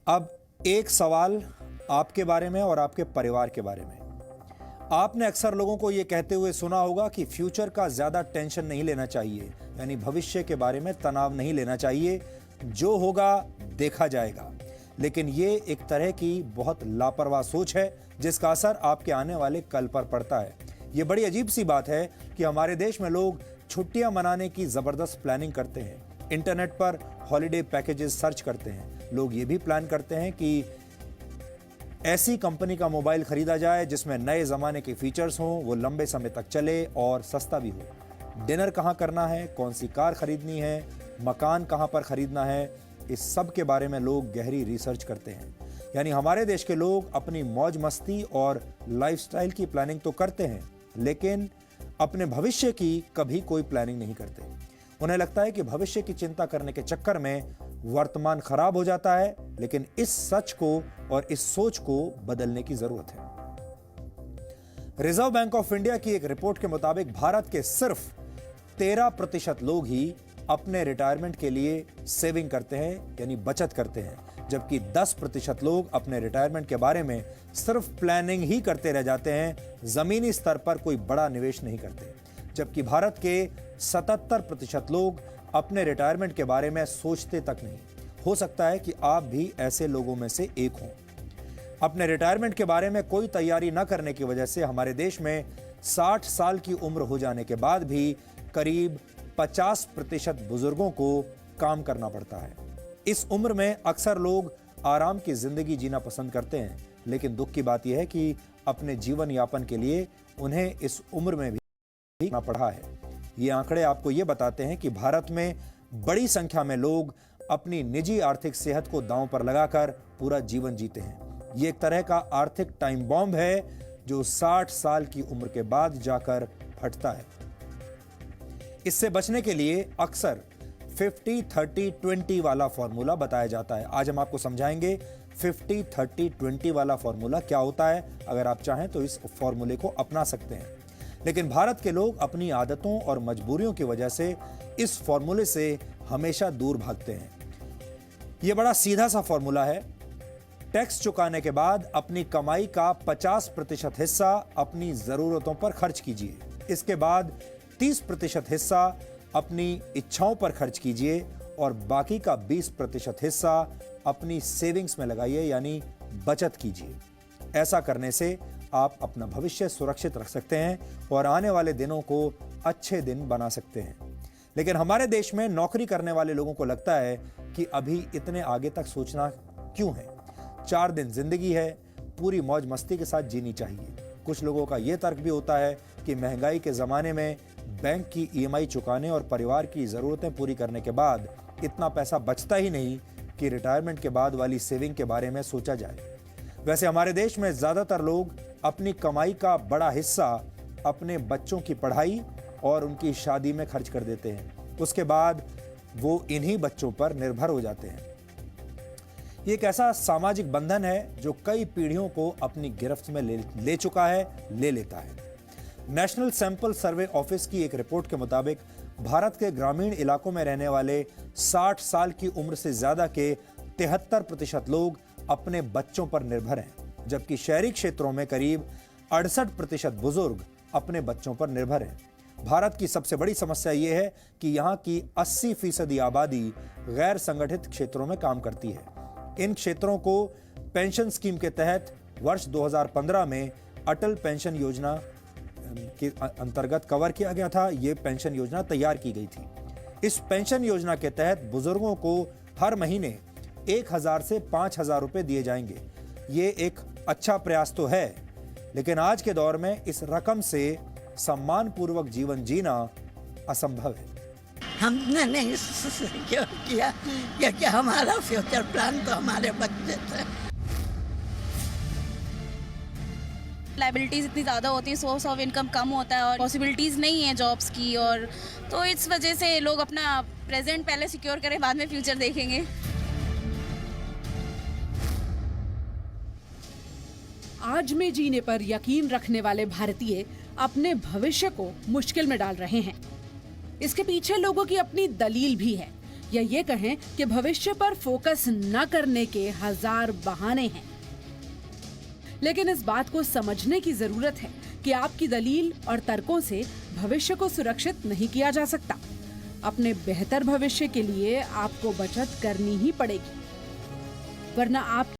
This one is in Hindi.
अब एक सवाल आपके बारे में और आपके परिवार के बारे में। आपने अक्सर लोगों को यह कहते हुए सुना होगा कि फ्यूचर का ज्यादा टेंशन नहीं लेना चाहिए, यानी भविष्य के बारे में तनाव नहीं लेना चाहिए, जो होगा देखा जाएगा। लेकिन ये एक तरह की बहुत लापरवाह सोच है जिसका असर आपके आने वाले कल पर पड़ता है। ये बड़ी अजीब सी बात है कि हमारे देश में लोग छुट्टियां मनाने की जबरदस्त प्लानिंग करते हैं, इंटरनेट पर हॉलिडे पैकेजेस सर्च करते हैं। लोग ये भी प्लान करते हैं कि ऐसी कंपनी का मोबाइल खरीदा जाए जिसमें नए जमाने के फीचर्स हों, वो लंबे समय तक चले और सस्ता भी हो। डिनर कहाँ करना है, कौन सी कार खरीदनी है, मकान कहाँ पर खरीदना है, इस सब के बारे में लोग गहरी रिसर्च करते हैं। यानी हमारे देश के लोग अपनी मौज मस्ती और लाइफस्टाइल की प्लानिंग तो करते हैं, लेकिन अपने भविष्य की कभी कोई प्लानिंग नहीं करते। उन्हें लगता है कि भविष्य की चिंता करने के चक्कर में वर्तमान खराब हो जाता है, लेकिन इस सच को और इस सोच को बदलने की जरूरत है। रिजर्व बैंक ऑफ इंडिया की एक रिपोर्ट के मुताबिक भारत के सिर्फ 13% लोग ही अपने रिटायरमेंट के लिए सेविंग करते हैं, यानी बचत करते हैं, जबकि 10% लोग अपने रिटायरमेंट के बारे में सिर्फ प्लानिंग ही करते रह जाते हैं, जमीनी स्तर पर कोई बड़ा निवेश नहीं करते। जबकि भारत के 77% लोग अपने रिटायरमेंट के बारे में सोचते तक नहीं। हो सकता है कि आप भी ऐसे लोगों में से एक हों। अपने रिटायरमेंट के बारे में कोई तैयारी न करने की वजह से हमारे देश में 60 साल की उम्र हो जाने के बाद भी करीब 50% बुजुर्गों को काम करना पड़ता है। इस उम्र में अक्सर लोग आराम की जिंदगी जीना पसंद करते हैं, लेकिन दुख की बात यह है कि अपने जीवन यापन के लिए उन्हें इस उम्र में भी करना पड़ा है। ये आंकड़े आपको ये बताते हैं कि भारत में बड़ी संख्या में लोग अपनी निजी आर्थिक सेहत को दांव पर लगाकर पूरा जीवन जीते हैं। ये एक तरह का आर्थिक टाइम बॉम्ब है जो 60 साल की उम्र के बाद जाकर फटता है। इससे बचने के लिए अक्सर 50-30-20 वाला फॉर्मूला बताया जाता है। आज हम आपको समझाएंगे 50-30-20 वाला फॉर्मूला क्या होता है। अगर आप चाहें तो इस फॉर्मूले को अपना सकते हैं, लेकिन भारत के लोग अपनी आदतों और मजबूरियों की वजह से इस फॉर्मूले से हमेशा दूर भागते हैं। यह बड़ा सीधा सा फॉर्मूला है। टैक्स चुकाने के बाद अपनी कमाई का 50% हिस्सा अपनी जरूरतों पर खर्च कीजिए। इसके बाद 30% हिस्सा अपनी इच्छाओं पर खर्च कीजिए और बाकी का 20% हिस्सा अपनी सेविंग्स में लगाइए, यानी बचत कीजिए। ऐसा करने से आप अपना भविष्य सुरक्षित रख सकते हैं और आने वाले दिनों को अच्छे दिन बना सकते हैं। लेकिन हमारे देश में नौकरी करने वाले लोगों को लगता है कि अभी इतने आगे तक सोचना क्यों है, 4 दिन जिंदगी है, पूरी मौज मस्ती के साथ जीनी चाहिए। कुछ लोगों का यह तर्क भी होता है कि महंगाई के जमाने में बैंक की EMI चुकाने और परिवार की जरूरतें पूरी करने के बाद इतना पैसा बचता ही नहीं कि रिटायरमेंट के बाद वाली सेविंग के बारे में सोचा जाए। वैसे हमारे देश में ज्यादातर लोग अपनी कमाई का बड़ा हिस्सा अपने बच्चों की पढ़ाई और उनकी शादी में खर्च कर देते हैं। उसके बाद वो इन्हीं बच्चों पर निर्भर हो जाते हैं। ये एक ऐसा सामाजिक बंधन है जो कई पीढ़ियों को अपनी गिरफ्त में ले चुका है, ले लेता है। नेशनल सैंपल सर्वे ऑफिस की एक रिपोर्ट के मुताबिक भारत के ग्रामीण इलाकों में रहने वाले 60 साल की उम्र से ज्यादा के 73% लोग अपने बच्चों पर निर्भर हैं, जबकि शहरी क्षेत्रों में करीब 68% बुजुर्ग अपने बच्चों पर निर्भर हैं। भारत की सबसे बड़ी समस्या यह है कि यहाँ की 80% आबादी गैर संगठित क्षेत्रों में काम करती है। इन क्षेत्रों को पेंशन स्कीम के तहत वर्ष 2015 में अटल पेंशन योजना के अंतर्गत कवर किया गया था। यह पेंशन योजना तैयार की गई थी। इस पेंशन योजना के तहत बुजुर्गों को हर महीने 1000 से 5000 रुपए दिए जाएंगे। ये एक अच्छा प्रयास तो है, लेकिन आज के दौर में इस रकम से सम्मान पूर्वक जीवन जीना असंभव है। हमने नहीं सिक्योर किया क्योंकि हमारा फ्यूचर प्लान तो हमारे बच्चे थे। लाइबिलिटीज इतनी ज़्यादा होती है, सोर्स ऑफ इनकम कम होता है और पॉसिबिलिटीज़ नहीं है जॉब्स की, और तो इस वजह से लोग अपना प्रेजेंट पहले सिक्योर करें, बाद में फ्यूचर देखेंगे। आज में जीने पर यकीन रखने वाले भारतीय अपने भविष्य को मुश्किल में डाल रहे हैं। इसके पीछे लोगों की अपनी दलील भी है। या ये कहें कि भविष्य पर फोकस न करने के हजार बहाने हैं। लेकिन इस बात को समझने की जरूरत है कि आपकी दलील और तर्कों से भविष्य को सुरक्षित नहीं किया जा सकता। अपने बेहतर भविष्य के लिए आपको बचत करनी ही पड़ेगी, वरना आप